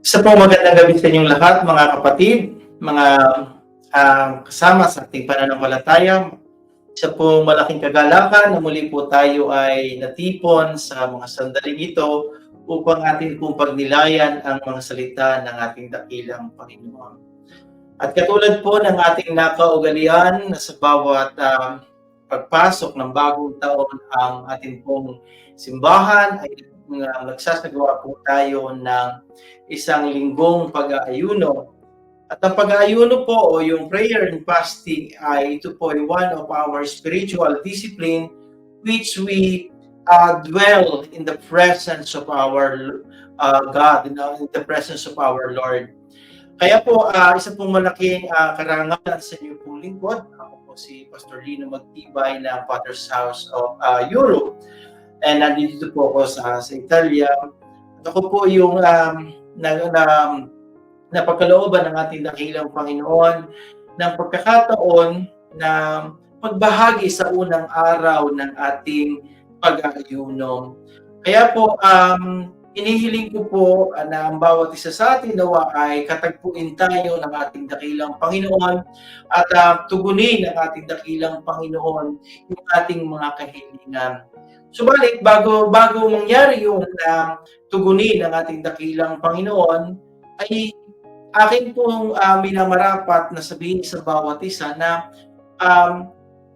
Isa po magandang gabi sa inyong lahat, mga kapatid, mga kasama sa ating pananampalataya. Isa po malaking kagalakan na muli po tayo ay natipon sa mga sandaling ito upang atin pong pagnilayan ang mga salita ng ating dakilang Panginoon. At katulad po ng ating nakaugalian na sa bawat pagpasok ng bagong taon ang ating pong simbahan ay nagsasagawa po tayo ng isang linggong pag-aayuno. At ang pag-aayuno po o yung prayer and fasting ay ito po ay one of our spiritual discipline which we dwell in the presence of our God, in the presence of our Lord. Kaya po, isa pong malaking karangalan sa inyo pong lingkod. Ako po si Pastor Lino Magtibay ng Father's House of Europe. And nandito po ako sa Italia. At ako po yung napagkalooban ng ating dakilang Panginoon ng pagkakataon na pagbahagi sa unang araw ng ating pag-aayuno. Kaya po, inihiling ko po na ang bawat isa sa atin nawa ay katagpuin tayo ng ating dakilang Panginoon at tugunin ng ating dakilang Panginoon yung ating mga kahilingan. Subalit, bago mangyari yung tugunin ng ating dakilang Panginoon, ay akin pong minamarapat na sabihin sa bawat isa na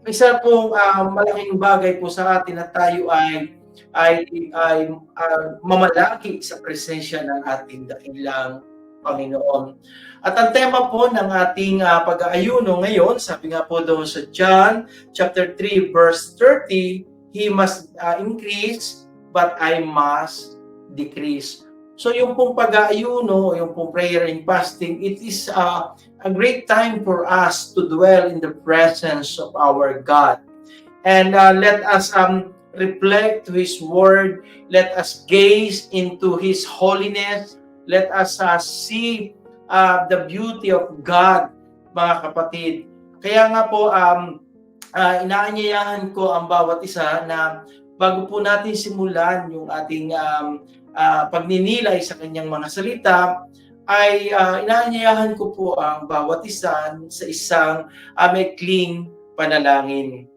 isa pong malaking bagay po sa atin na tayo ay mamalaki sa presensya ng ating dakilang Panginoon. At ang tema po ng ating pag-aayuno ngayon, sabi nga po doon sa John chapter 3 verse 30, He must increase, but I must decrease. So yung pong pag-aayuno, yung pong prayer and fasting, it is a great time for us to dwell in the presence of our God. And let us reflect to His Word. Let us gaze into His holiness. Let us see the beauty of God, mga kapatid. Kaya nga po, inaanyayahan ko ang bawat isa na bago po natin simulan yung ating pagninilay sa kanyang mga salita, ay inaanyayahan ko po ang bawat isa sa isang maikling panalangin.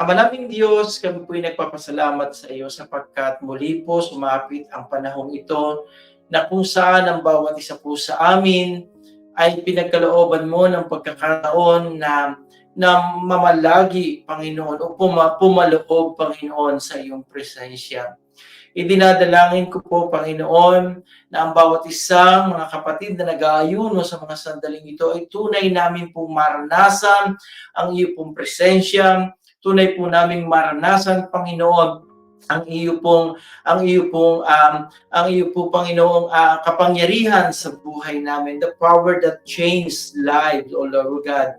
Ama naming Diyos, kami po ay nagpapasalamat sa iyo sapagkat muli po sumapit ang panahong ito na kung saan ang bawat isa po sa amin ay pinagkalooban mo ng pagkakataon na mamalagi, Panginoon, o pumaloob, Panginoon, sa iyong presensya. Idinadalangin ko po, Panginoon, na ang bawat isang mga kapatid na nag-aayuno sa mga sandaling ito ay tunay namin pong maranasan ang iyo pong presensya, tunay po namin maranasan, Panginoon, ang iyo po Panginoong kapangyarihan sa buhay namin, the power that changed lives, O Lord God.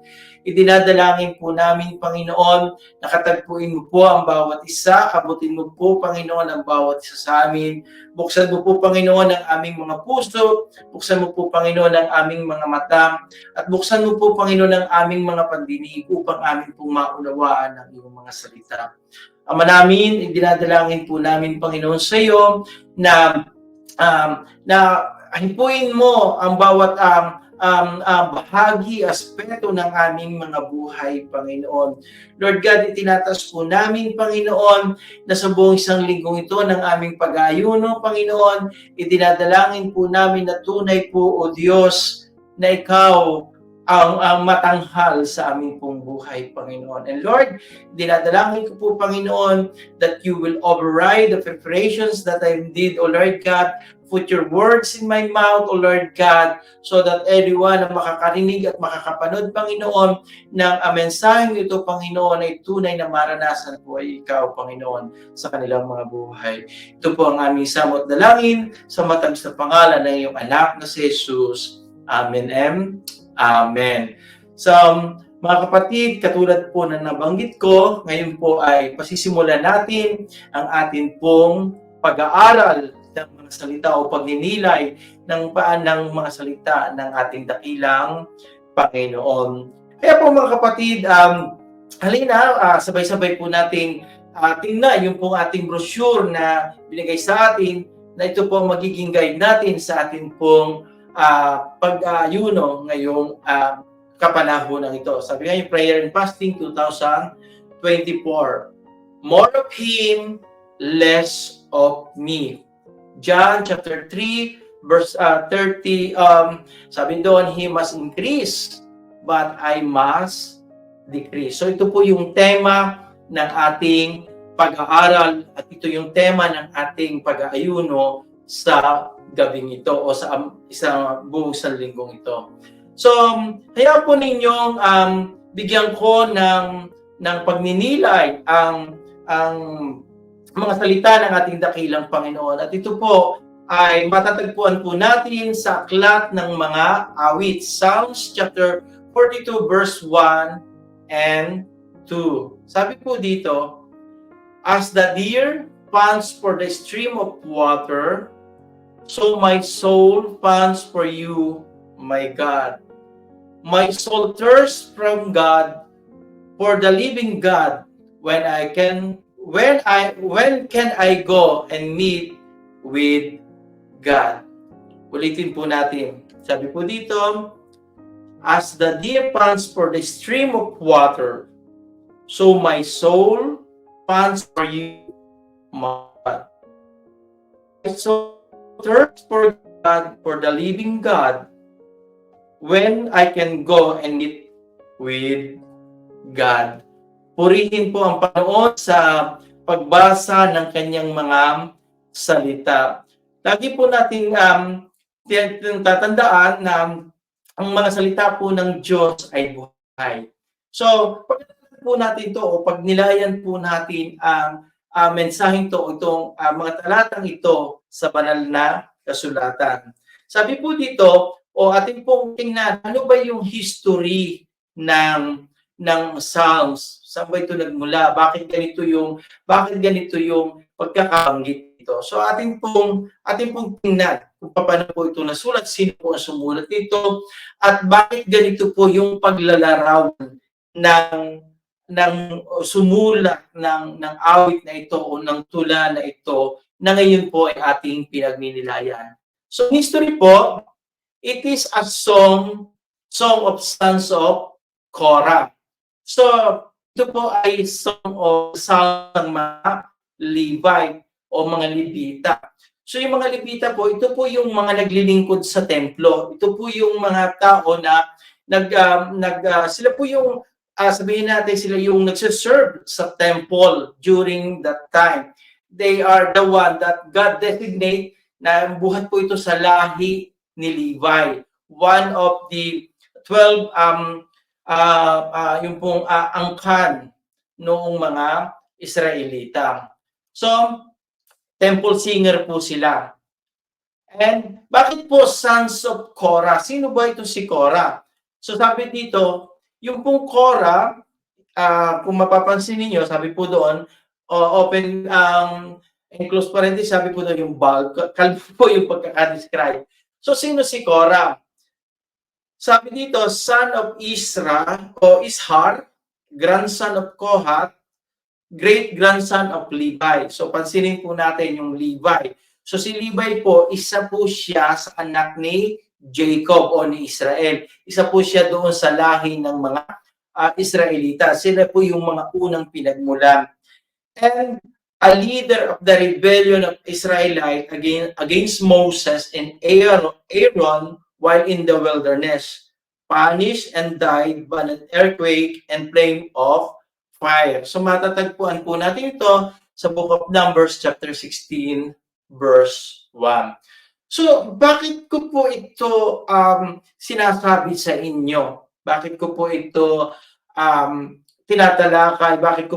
Idinadalangin po namin, Panginoon, nakatagpuin mo po ang bawat isa, abutin mo po, Panginoon, ang bawat isa sa amin. Buksan mo po, Panginoon, ang aming mga puso, buksan mo po, Panginoon, ang aming mga mata, at buksan mo po, Panginoon, ang aming mga pandinig upang amin pong maunawaan ang iyong mga salita. Ama namin, idinadalangin po namin, Panginoon, sa iyo na hipuin mo ang bawat bahagi, aspeto ng aming mga buhay, Panginoon. Lord God, itinatas po namin, Panginoon, na sa buong isang linggong ito ng aming pag-aayuno, Panginoon, idinadalangin po namin na tunay po, O Diyos, na Ikaw ang matanghal sa aming pong buhay, Panginoon. And Lord, dinadalangin ko po, Panginoon, that you will override the preparations that I did, O Lord God. Put your words in my mouth, O Lord God, so that everyone na makakarinig at makakapanood, Panginoon, ng mensaheng ito, Panginoon, ay tunay na maranasan po ay Ikaw, Panginoon, sa kanilang mga buhay. Ito po ang aming samot dalangin sa matamis na pangalan ng iyong anak na si Jesus. Amen. Amen. So, mga kapatid, katulad po na nabanggit ko, ngayon po ay pasisimulan natin ang atin pong pag-aaral ng mga salita o pagninilay ng mga salita ng ating dakilang Panginoon. Kaya po mga kapatid, halina, sabay-sabay po nating tingnan yung pong ating brochure na binigay sa atin na ito po ang magiging guide natin sa ating pong pag-ayuno ngayong kapanahonan ito. Sabi nga yung Prayer and Fasting 2024. More of Him, less of me. John chapter 3, verse 30, sabi doon, He must increase, but I must decrease. So ito po yung tema ng ating pag-aaral at ito yung tema ng ating pag-aayuno sa gabing ito o sa isang buong linggong ito. So, kaya po ninyong bigyan ko ng pagninilay ang mga salita ng ating dakilang Panginoon. At ito po ay matatagpuan po natin sa aklat ng mga awit. Psalms chapter 42 verse 1 and 2. Sabi po dito, as the deer pants for the stream of water, so my soul pants for you, my God. My soul thirsts from God, for the living God. When can I go and meet with God? Ulitin po natin. Sabi po dito, as the deer pants for the stream of water, so my soul pants for you, my God. My soul thirsts for God, for the living God, when I can go and meet with God. Purihin po ang Panginoon sa pagbasa ng kanyang mga salita. Lagi po natin tatandaan na ang mga salita po ng Diyos ay buhay. So, pag po natin ito o pag nilayan po natin ang mensaheng itong mga talatang ito sa banal na kasulatan. Sabi po dito, o ating pong tingnan, ano ba yung history ng Psalms? Saan ba ito nagmula? Bakit ganito yung pagkakabanggit ito? So ating pong tingnan kung paano po ito nasulat, sino po ang sumulat nito, at bakit ganito po yung paglalarawan ng sumulat ng awit na ito o ng tula na ito na ngayon po ay ating pinagninilayan. So history po, it is a song of sons of Korah. So ito po ay song of ng mga Levite o mga Levita. So yung mga Levita po, ito po yung mga naglilingkod sa templo. Ito po yung mga tao na sila po yung sabihin natin sila yung nagsiserve sa temple during that time. They are the one that God designate na buhat po ito sa lahi ni Levi. One of the 12 yung pong angkan noong mga Israelita. So, temple singer po sila. And bakit po sons of Korah? Sino ba ito si Korah? So sabi dito, yung pong Korah, kung mapapansin niyo, sabi po doon, open and close parenthesis, sabi po doon yung bulk. Kalbo po yung pagkakadescribe. So sino si Korah? Sabi dito, son of Isra o Ishar, grandson of Kohath, great-grandson of Levi. So pansinin po natin yung Levi. So si Levi po, isa po siya sa anak ni Jacob o ni Israel. Isa po siya doon sa lahi ng mga Israelita. Sila po yung mga unang pinagmulan. And a leader of the rebellion of Israelite against Moses and Aaron while in the wilderness, punished and died by an earthquake and flame of fire. So matatagpuan po natin ito sa Book of Numbers chapter 16 verse 1. So bakit ko po ito sinasabi sa inyo? Bakit ko po ito tinatalakay? Bakit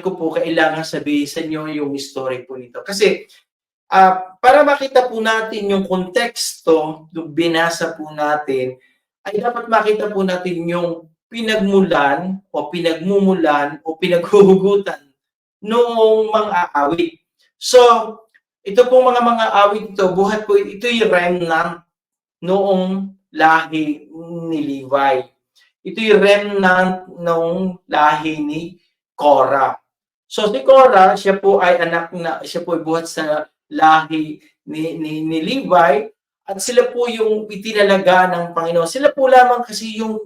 ko po kailangan sabihin sa inyo yung story po nito? Kasi para makita po natin yung konteksto, yung binasa po natin, ay dapat makita po natin yung pinagmulan o pinagmumulan o pinaghuhugutan noong mga awit. So, ito pong mga awit ito, buhat po, ito yung remnant noong lahi ni Levi. Ito yung remnant noong lahi ni Korah. So si Korah, siya po ay buhat sa lahi ni Levi, at sila po yung itinalaga ng Panginoon. Sila po lamang kasi yung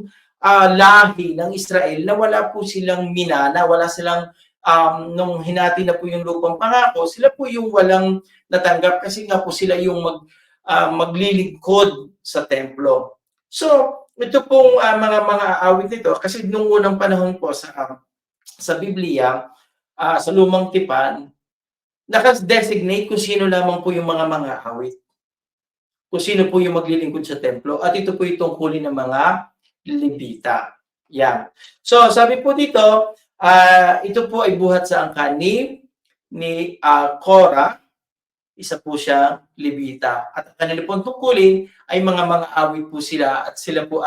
lahi ng Israel na wala po silang minana, wala silang nung hinati na po yung lupang pangako, sila po yung walang natanggap kasi nga po sila yung maglilingkod sa templo. So, ito pong mga awit nito, kasi nung unang panahon po sa Biblia, sa Lumang Tipan, naka-designate kung sino lamang po yung mga awit. Kung sino po yung maglilingkod sa templo. At ito po yung tungkulin ng mga Levita. Yan. So, sabi po dito, ito po ay buhat sa angkan ni Korah. Isa po siya Levita. At ang kanila pong tungkulin ay mga awit po sila at sila po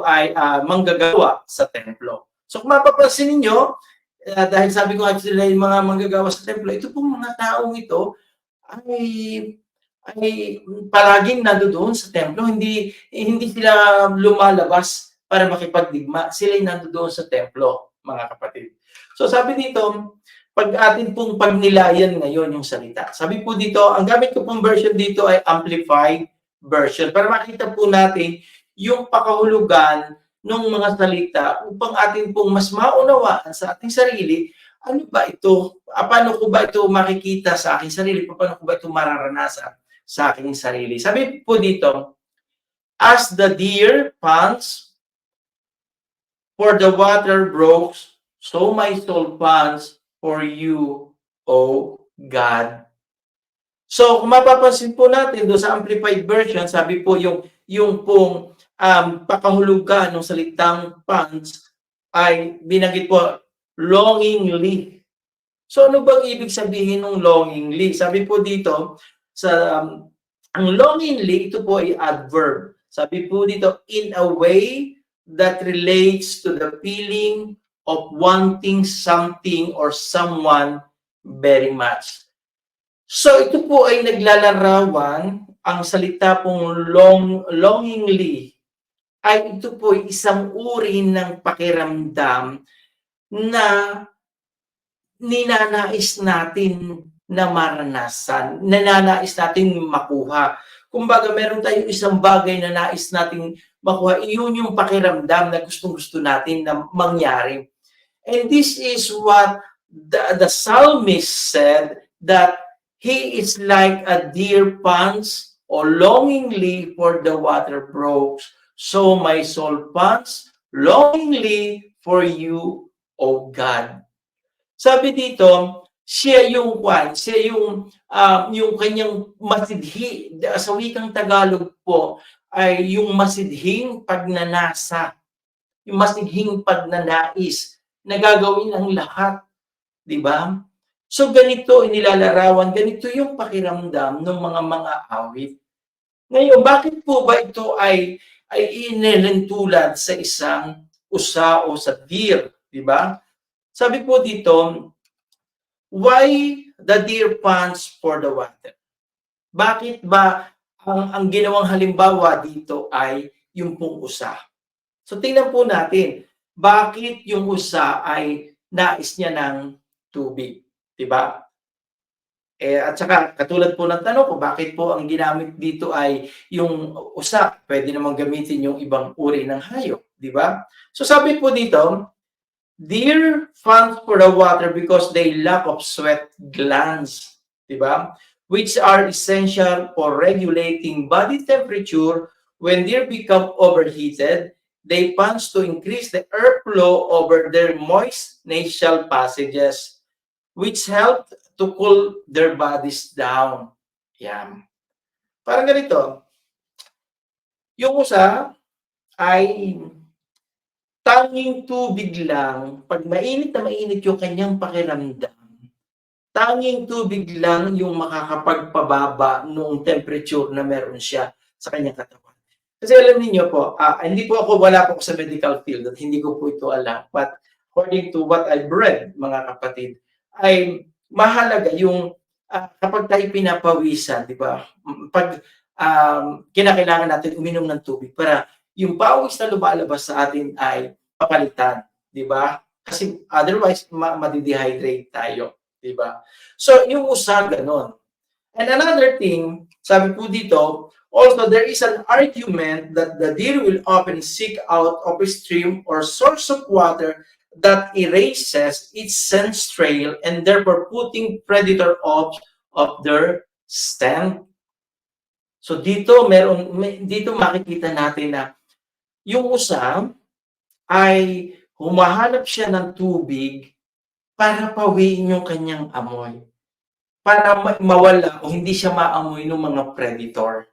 ay manggagawa sa templo. So kung mapapansin ninyo, dahil sabi ko nga sila yung mga manggagawa sa templo, ito pong mga taong ito ay palaging nandoon sa templo, hindi sila lumalabas para makipagdigma. Sila ay nandoon sa templo, mga kapatid. So sabi dito, pag atin pong pagnilayan ngayon yung salita. Sabi po dito, ang gamit ko pong version dito ay Amplified version para makita po natin yung pakahulugan ng mga salita upang atin pong mas maunawaan sa ating sarili, ano ba ito? Paano ko ba ito makikita sa aking sarili? Paano ko ba ito mararanasan sa aking sarili? Sabi po dito, as the deer pants for the water brooks, so my soul pants for you, O God. So, kung mapapansin po natin doon sa Amplified Version, sabi po yung pong pakahulugan ng salitang pants ay binanggit po, longingly. So, ano bang ibig sabihin ng longingly? Sabi po dito, ang longingly, ito po ay adverb. Sabi po dito, in a way that relates to the feeling of wanting something or someone very much. So ito po ay naglalarawan, ang salita pong longingly ay ito po ay isang uri ng pakiramdam na ninanais natin na maranasan, ninanais natin makuha. Kumbaga meron tayong isang bagay na nais nating makuha, iyon yung pakiramdam na gustong-gusto natin na mangyari. And this is what the psalmist said, that he is like a deer pants or longingly for the water brooks. So my soul pants longingly for you, O God. Sabi dito, siya yung kanyang masidhi, sa wikang Tagalog po, ay yung masidhing pagnanasa, yung masidhing pagnanais, na gagawin ang lahat, di ba? So ganito inilalarawan, ganito yung pakiramdam ng mga awit. Ngayon, bakit po ba ito ay inilentulad sa isang usa o sa deer, di ba? Sabi po dito, why the deer pants for the water? Bakit ba ang ginawang halimbawa dito ay yung pong usa? So tingnan po natin, bakit yung usa ay nais niya ng tubig, di ba? At saka katulad po ng tanong ko, bakit po ang ginamit dito ay yung usa? Pwede namang gamitin yung ibang uri ng hayop, di ba? So sabi po dito, deer pant for the water because they lack of sweat glands, di ba? Which are essential for regulating body temperature. When deer become overheated, they pant to increase the airflow over their moist nasal passages, which help to cool their bodies down. Yan. Parang ganito. Yung usa ay tanging tubig lang, pag mainit na mainit yung kanyang pakiramdam, tanging tubig lang yung makakapagpababa noong temperature na meron siya sa kanyang katawan. Kasi alam niyo po, wala po ako sa medical field at hindi ko po ito alam. But according to what I've read, mga kapatid, ay mahalaga yung kapag tayo pinapawisan, di ba? Pag kinakailangan natin uminom ng tubig para yung pawis na lumalabas sa atin ay papalitan, di ba? Kasi otherwise, madidehydrate tayo, di ba? So, yung usa, ganon. And another thing, sabi po dito, also there is an argument that the deer will often seek out of a stream or source of water that erases its sense trail and therefore putting predator off of their scent. So dito dito makikita natin na yung usa ay humahanap siya ng tubig para pawiin yung kanyang amoy. Para mawala o hindi siya maamoy ng mga predator.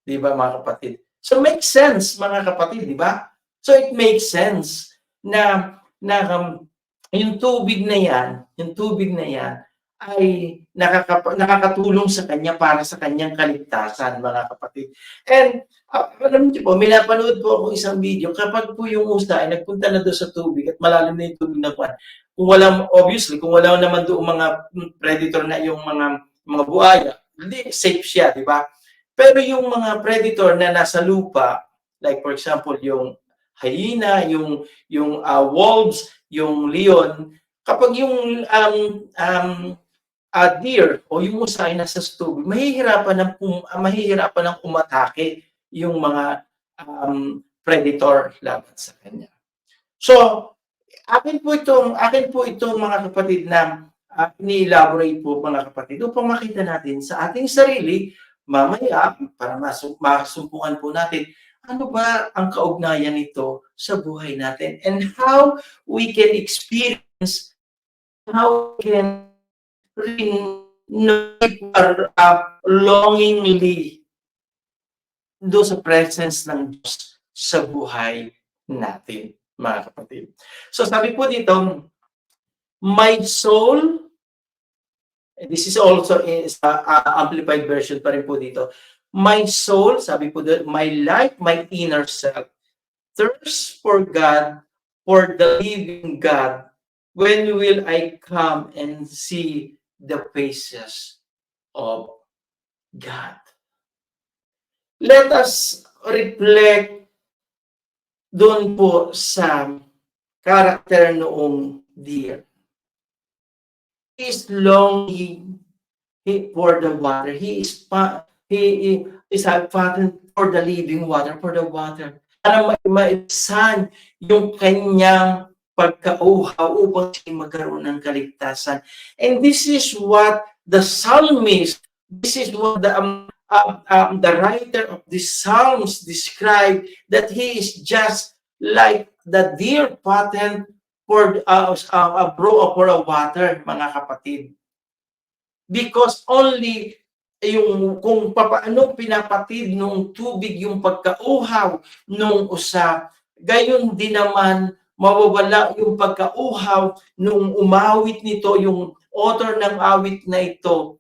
Di ba mga kapatid? So makes sense mga kapatid, di ba? So it makes sense na yung tubig na yan ay nakakatulong sa kanya para sa kanyang kaligtasan, mga kapatid. And alam niyo po, may napanood po ako isang video, kapag po yung usa ay nagpunta na doon sa tubig at malalim na yung tubig na kung wala, obviously, kung wala naman doon mga predator na yung mga buhaya, hindi safe siya, di ba? Pero yung mga predator na nasa lupa, like for example, yung hyena, yung wolves, yung leon, kapag yung deer o yung usa ay nasa tubig, mahihirapan ng umatake yung mga predator laban sa kanya. So, akin po itong mga kapatid na ni-elaborate po mga kapatid upang makita natin sa ating sarili mamaya para masumpungan po natin ano ba ang kaugnayan nito sa buhay natin and how we can experience, how we can longingly do sa presence ng Diyos sa buhay natin, mga kapatid. So sabi po dito, my soul, this is also is amplified version pa rin po dito. My soul, sabi po dito, my life, my inner self, thirsts for God, for the living God. When will I come and see the faces of God? Let us reflect doon po sa karakter noong deer. He is longing for the water. He is fighting for the living water, for the water. Para maisan yung kanyang pagkauhaw upang siya magkaroon ng kaligtasan. And this is what the psalmist, this is what the writer of the Psalms described, that he is just like the deer pattern for a water, mga kapatid. Because only yung kung paano pinapatid nung tubig yung pagkauhaw nung usa, gayon din naman mawawala yung pagkauhaw nung umawit nito, yung author ng awit na ito.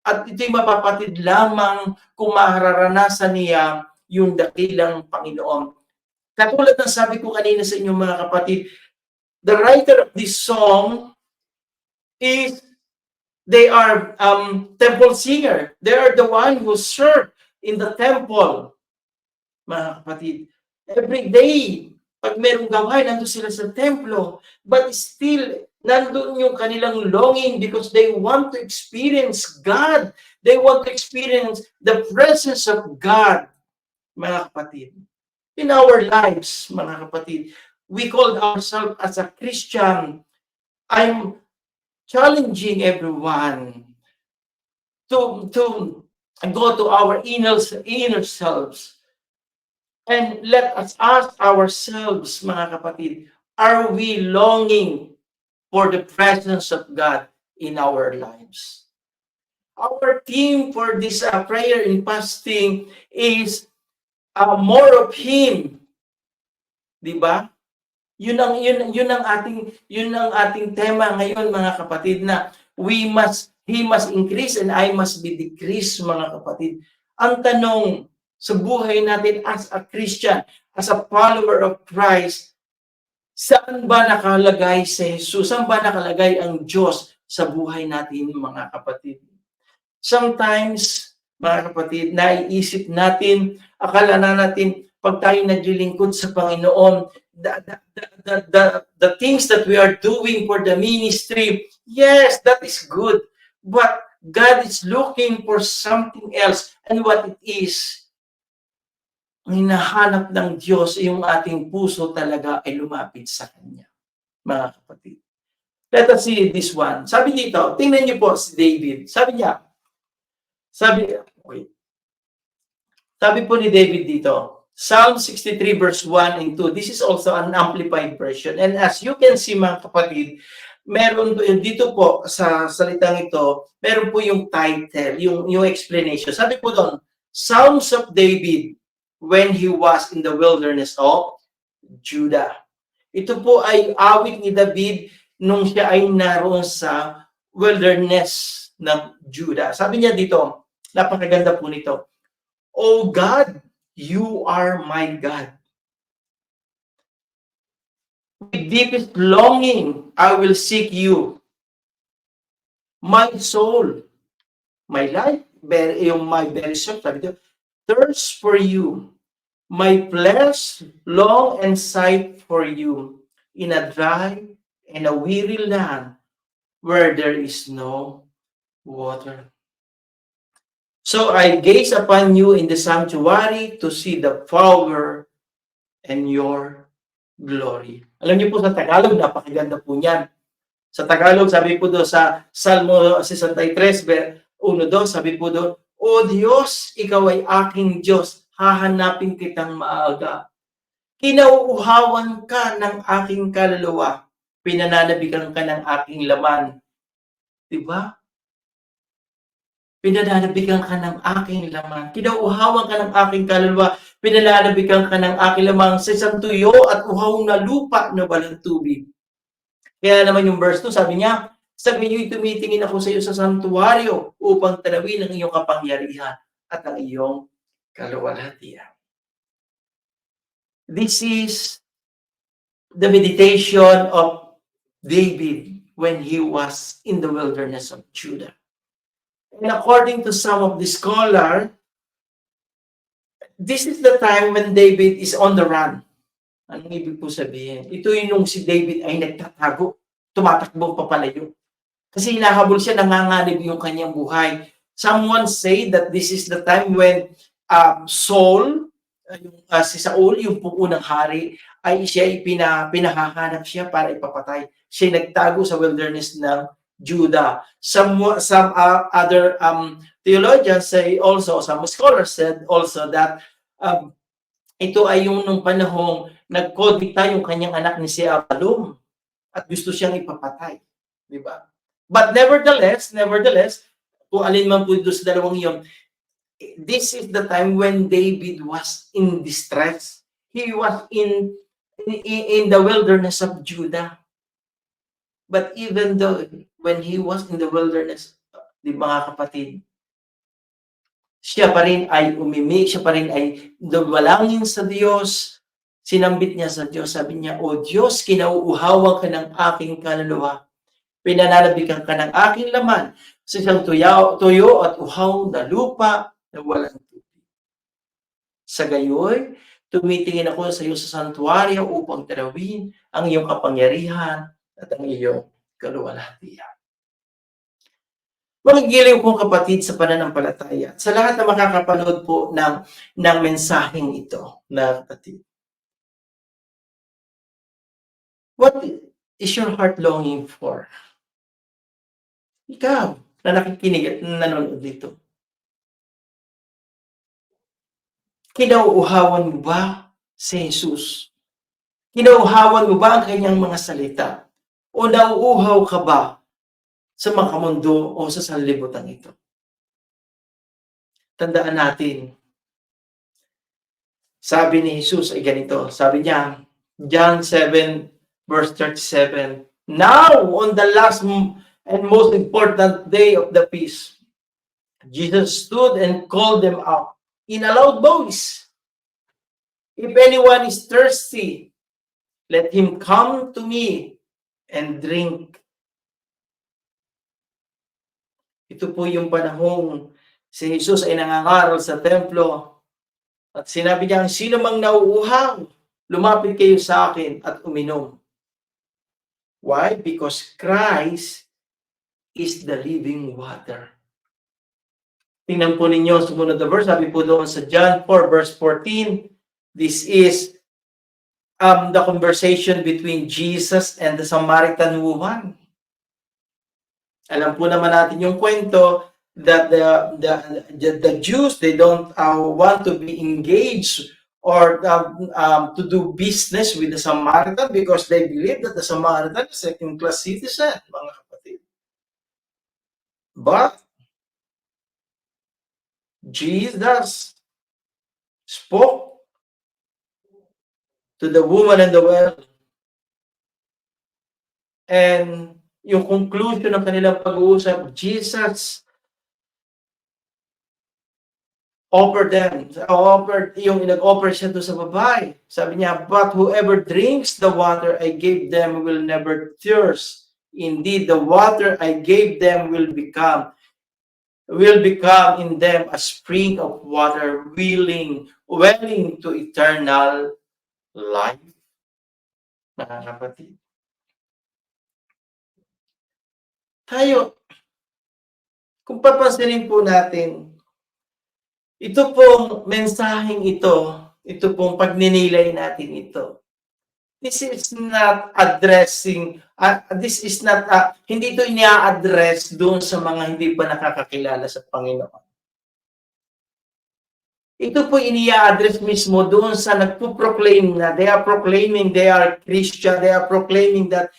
At ito'y mapapatid lamang kung mararanasan niya yung dakilang Panginoon. Katulad ng sabi ko kanina sa inyo mga kapatid, the writer of this song is, they are temple singer. They are the one who serve in the temple. Mga kapatid, every day, pag merong gawain, nandun sila sa templo. But still, nandun yung kanilang longing because they want to experience God. They want to experience the presence of God, mga kapatid. In our lives, mga kapatid, we call ourselves as a Christian. I'm challenging everyone to go to our inner selves and let us ask ourselves, mga kapatid, are we longing for the presence of God in our lives? Our theme for this prayer and fasting is more of Him. Diba? Yun ang ating tema ngayon, mga kapatid, na He must increase and I must be decreased, mga kapatid. Ang tanong sa buhay natin as a Christian, as a follower of Christ, saan ba nakalagay si Jesus? Saan ba nakalagay ang Diyos sa buhay natin, mga kapatid? Sometimes, mga kapatid, naiisip natin, akala natin, pag tayo naglilingkod sa Panginoon, the things that we are doing for the ministry, yes, that is good. But God is looking for something else. And what it is, ang hinahanap ng Diyos, yung ating puso talaga ay lumapit sa Kanya, mga kapatid. Let us see this one. Sabi dito, tingnan niyo po si David. Sabi po ni David dito, Psalm 63 verse 1 and 2. This is also an amplified version. And as you can see, mga kapatid, meron dito po sa salitang ito, meron po yung title, yung explanation. Sabi po doon, Psalms of David when he was in the wilderness of Judah. Ito po ay awit ni David nung siya ay naroon sa wilderness ng Judah. Sabi niya dito, napakaganda po nito. O God, you are my God. With deepest longing, I will seek you. My soul, my life, my very soul, thirst for you. My flesh long and sight for you in a dry and a weary land where there is no water. So I gaze upon you in the sanctuary to see the power and your glory. Alam niyo po sa Tagalog, napakaganda po niyan. Sa Tagalog, sabi po doon sa Salmo 63, 1-2, sabi po doon, O Diyos, ikaw ay aking Diyos, hahanapin kitang maaga. Kinauuhawan ka ng aking kaluluwa, pinananabigan ka ng aking laman. Diba? Pinananabigan ka ng aking laman. Kinauuhawan ka ng aking kaluluwa, pinananabigan ka ng aking laman sa isang tuyo at uhaw na lupa na walang tubig. Kaya naman yung verse 2, sabi niya, sa ganyo'y tumitingin ako sa iyo sa santuaryo upang tanawin ang iyong kapangyarihan at ang iyong kaluwalhatian. This is the meditation of David when he was in the wilderness of Judah. And according to some of the scholars, this is the time when David is on the run. Anong ibig po sabihin? Ito yung si David ay nagtatago, tumatakbo papalayo. Kasi hinahabol siya, nanganganib yung kanyang buhay. Someone say that this is the time when si Saul, yung unang hari, ay siya ay pinahahanap siya para ipapatay. Siya nagtago sa wilderness ng Judah. Some other theologians say also, some scholars said also that ito ay yung nung panahong nagkodita yung kanyang anak ni si Absalom at gusto siyang ipapatay. Diba? But nevertheless, kung alin man po doon sa dalawang yun, this is the time when David was in distress. He was in the wilderness of Judah. But even though when he was in the wilderness, di mga kapatid, siya pa rin ay umimik, siya pa rin ay dumalangin sa Diyos, sinambit niya sa Diyos, sabi niya, O Diyos, kinauuhawan ka ng aking kaluluwa, pinananabikan ka ng aking laman, sa isang tuyo at uhaw na lupa na walang tubig. Sa gayoy, tumitingin ako sa iyo sa santuaryo upang tarawin ang iyong kapangyarihan at ang iyong kaluwalhatian. Mga giliw kong kapatid sa pananampalataya, sa lahat na makakapanood po ng mensaheng ito, na kapatid. What is your heart longing for? Ikaw, na nakikinig at nanonood dito. Kinauuhawan mo ba si Jesus? Kinauuhawan mo ba ang kanyang mga salita? O nauuhaw ka ba sa makamundo o sa sanlibutan ito? Tandaan natin, sabi ni Jesus ay ganito, sabi niya, John 7 verse 37, Now, on the last and most important day of the feast, Jesus stood and called them out in a loud voice. If anyone is thirsty, let him come to me and drink. Ito po yung panahong si Jesus ay nangangaral sa templo at sinabi niya, sino mang nauuhaw, lumapit kayo sa akin at uminom. Why? Because Christ is the living water. Tingnan po ninyo sumunod na verse, sabi po doon sa John 4 verse 14, this is the conversation between Jesus and the Samaritan woman. Alam po naman natin yung kwento that the Jews, they don't want to be engaged or to do business with the Samaritan because they believe that the Samaritan is second-class citizen, mga kapatid. But Jesus spoke to the woman in the well, and yung conclusion ng kanilang pag-uusap, Jesus offered them, nag-offer siya doon sa babae. Sabi niya, but whoever drinks the water I gave them will never thirst. Indeed, the water I gave them will become in them a spring of water welling to eternal life. Mga kapatid. Tayo, kung papansinin po natin, ito pong mensaheng ito pong pagninilay natin ito. This is not addressing, hindi ito inia-address doon sa mga hindi pa nakakakilala sa Panginoon. Ito po inia-address mismo doon sa nagpo-proclaim na they are proclaiming they are Christian, they are proclaiming that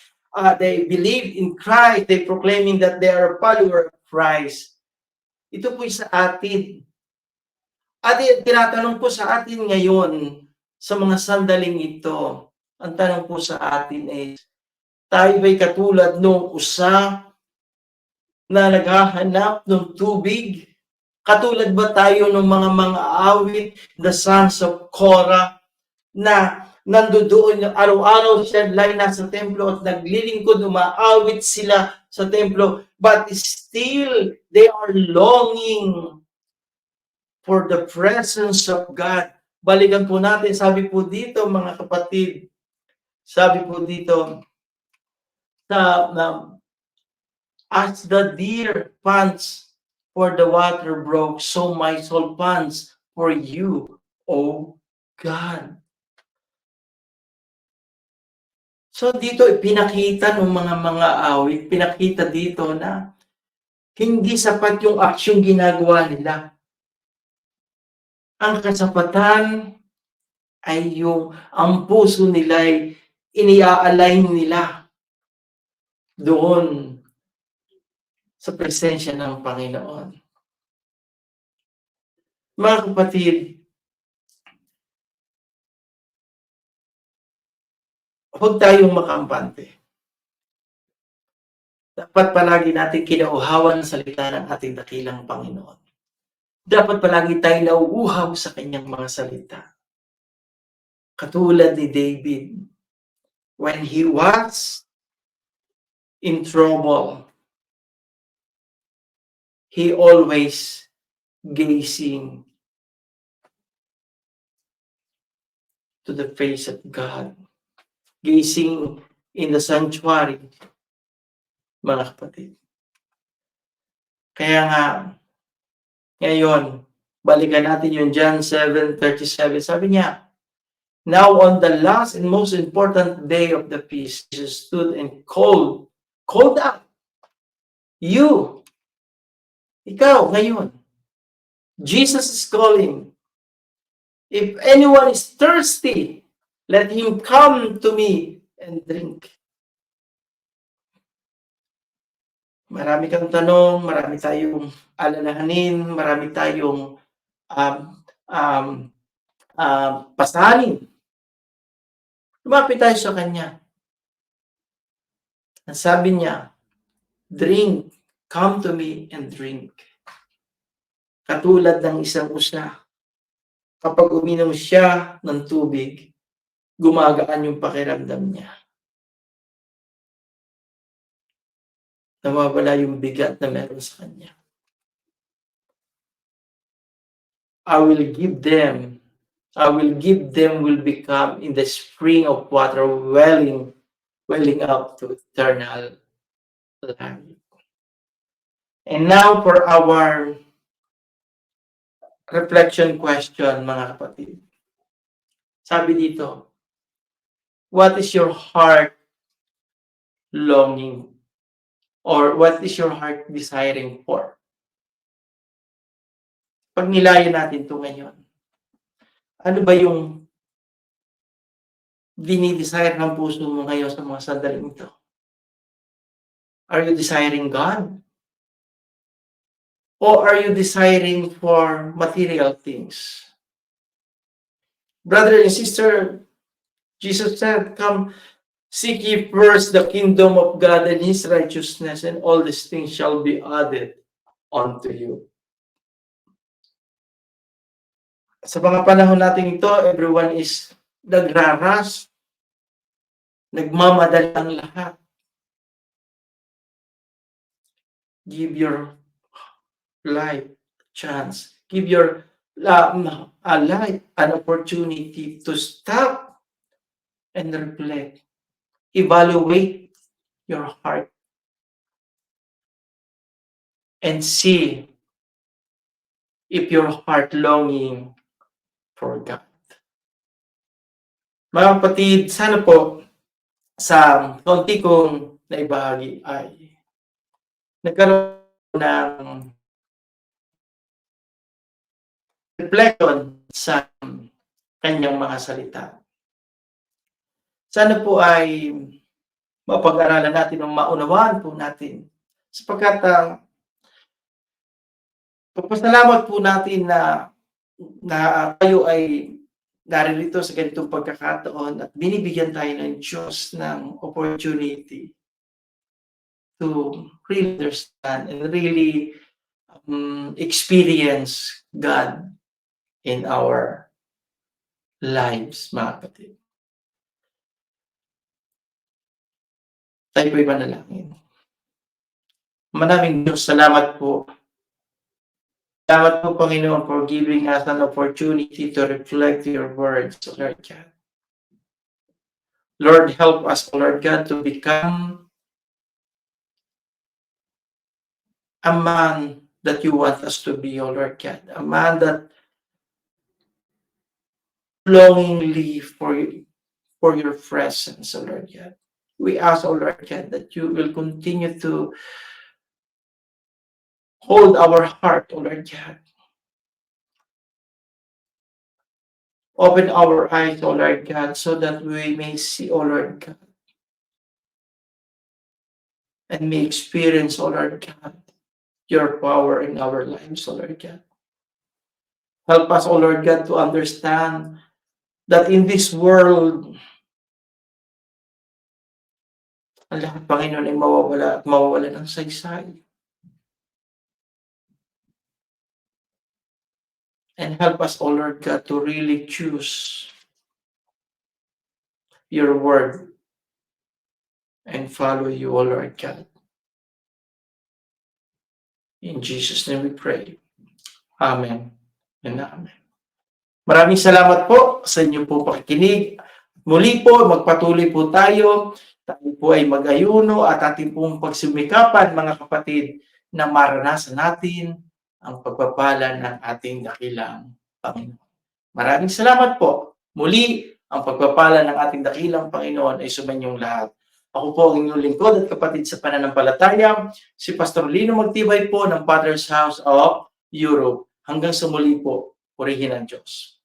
they believe in Christ, they proclaiming that they are a follower of Christ. Ito po sa atin. At tinatanong po sa atin ngayon, sa mga sandaling ito, ang tanong po sa atin ay, tayo ba'y katulad nung usa na naghahanap ng tubig? Katulad ba tayo ng mga awit, the sons of Korah, na nandoon araw-araw sila nasa templo at naglilingkod, umaawit sila sa templo, but still they are longing for the presence of God. Balikan po natin, sabi po dito mga kapatid, sabi po dito, as the deer pants for the water brook, so my soul pants for you, O God. So dito pinakita ng mga awit, pinakita dito na hindi sapat yung aksyong ginagawa nila. Ang kasapatan ay ang puso nila ay inia-align nila doon sa presensya ng Panginoon. Mga kapatid, huwag tayong makampante. Dapat palagi natin kinauhawan ang salita ng ating dakilang Panginoon. Dapat palagi tayo nauuhaw sa kanyang mga salita. Katulad ni David, when he was in trouble, he always gazing to the face of God, gazing in the sanctuary, mga kapatid. Kaya nga, ngayon, balikan natin yung John 7:37. Sabi niya, now on the last and most important day of the feast, Jesus stood and called out, ikaw ngayon. Jesus is calling. If anyone is thirsty, let him come to me and drink. Marami kang tanong, marami tayong alalahanin, marami tayong pasanin. Lumapit tayo sa Kanya. Ang sabi niya, drink, come to me and drink. Katulad ng isang usa, kapag uminom siya ng tubig, gumagaan yung pakiramdam niya. Nawawala yung bigat na meron sa kanya. I will give them will become in the spring of water welling up to eternal life. And now for our reflection question, mga kapatid. Sabi dito, what is your heart longing? Or what is your heart desiring for? Pag nilayan natin ito ngayon, ano ba yung dinidesire ng puso mo ngayon sa mga sandaling ito? Are you desiring God? Or are you desiring for material things? Brother and sister, Jesus said, come, seek ye first the kingdom of God and His righteousness, and all these things shall be added unto you. Sa mga panahon natin ito, everyone is nagraras, nagmamadali ang lahat. Give your life a chance. Give your life an opportunity to stop and reflect. Evaluate your heart and see if your heart longing for God. Mga kapatid, sana po sa konti kong naibahagi ay nagkaroon ng reflection sa kanyang mga salita. Sana po ay mapag-aralan natin o maunawaan po natin. Sapagkat pagpasalamat po natin na tayo ay naririto sa ganitong pagkakataon at binibigyan tayo ng Diyos ng opportunity to really understand and really experience God in our lives, mga kapatid. Tayo po'y manalangin. Maraming Diyos, salamat po. Salamat po, Panginoon, for giving us an opportunity to reflect your words, Lord God. Lord, help us, Lord God, to become a man that you want us to be, O Lord God. A man that longingly for your presence, O Lord God. We ask, O Lord God, that you will continue to hold our heart, O Lord God. Open our eyes, O Lord God, so that we may see, O Lord God, and may experience, O Lord God, your power in our lives, O Lord God. Help us, O Lord God, to understand that in this world, ang lahat, Panginoon, ay mawawala at mawawala ng saysay. And help us, O Lord God, to really choose your word and follow you, O Lord God. In Jesus' name we pray. Amen and amen. Maraming salamat po sa inyo po pakikinig. Muli po, magpatuloy po tayo. Tayo po ay mag-ayuno at ating pong pagsumikapan, mga kapatid, na maranasan natin ang pagpapala ng ating dakilang Panginoon. Maraming salamat po. Muli, ang pagpapala ng ating dakilang Panginoon ay sumainyong lahat. Ako po ang inyong lingkod at kapatid sa pananampalataya, si Pastor Lino Magtibay po ng Father's House of Europe. Hanggang sa muli po, purihin ang Diyos.